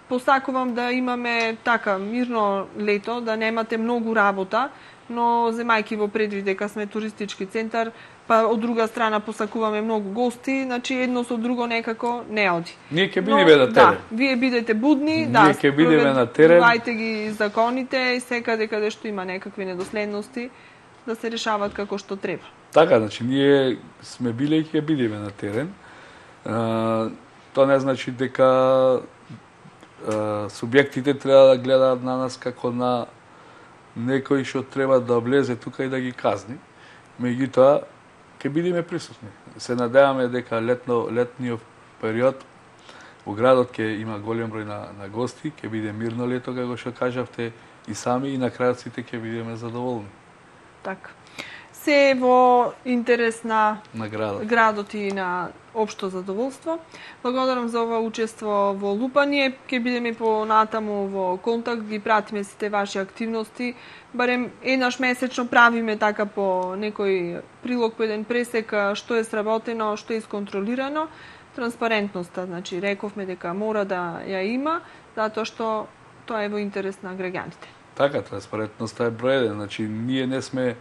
Посакувам да имаме така мирно лето, да немате многу работа, но земајки во предвид дека сме туристички центар, па од друга страна посакуваме многу гости, значи едно со друго некако не оди. Ние ќе бидеме на терен. Да, вие бидете будни, ние ќе бидеме на терен. Спроведувајте ги законите и секаде каде што има некакви недоследности да се решават како што треба. Така, значи ние сме биле и ќе бидеме на терен. Тоа не значи дека субјектите треба да гледаат на нас како на некој што треба да влезе тука и да ги казни. Меѓутоа, ќе бидеме присутни. Се надеваме дека летниот период во градот ќе има голем број на гости, ќе биде мирно лето, како што кажавте и сами, и на крајот сите ќе бидеме задоволни. Така. Се во интерес на градот и на општо задоволство. Благодарам за ова учество во Лупање. Ќе бидеме понатаму во контакт, ги пратиме сите ваши активности. Барем еднаш месечно правиме така по некој прилог, по еден пресек што е сработено, што е исконтролирано. Транспарентноста, значи рековме дека мора да ја има, затоа што тоа е во интерес на граѓаните. Така, транспарентноста е број еден. Значи ние не сме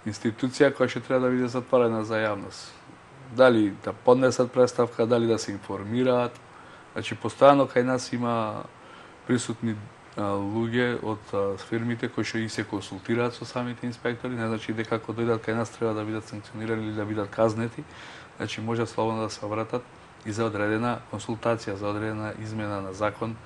институција која што треба да биде затворена за јавност. Дали да поднесат представка, дали да се информираат. Значи, постојано кај нас има присутни луѓе од фирмите кои што и се консултираат со самите инспектори, не значи дека кога дојдат кај нас треба да бидат санкционирани или да бидат казнети, значи можат слободно да се обратат и за одредена консултација, за одредена измена на закон,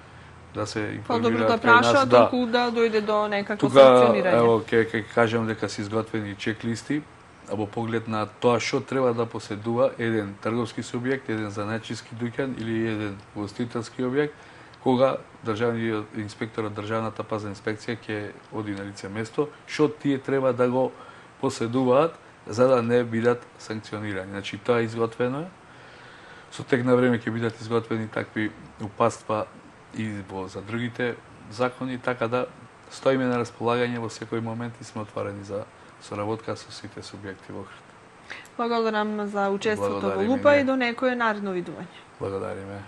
да се информираат По-добро да кај нас. прашаат, толку да дојде до некакво Тука, санкционирање. ево, ќе кажам дека се изготвени чек-листи, во поглед на тоа што треба да поседува еден трговски субјект, еден занајчиски дуќан или еден гостителски објект, кога државниот инспектор од државната пазарна инспекција ќе оди на лице место, што тие треба да го поседуваат за да не бидат санкционирани. Значи тоа е изготвено е. Со тек на време ќе бидат изготвени такви упатства и за другите закони, така да стоиме на располагање во секој момент и сме отворени за соработка со сите субјекти во Охрид. Благодарам за учеството во Благодариме Лупа ние. и до некое наредно видување. Благодариме.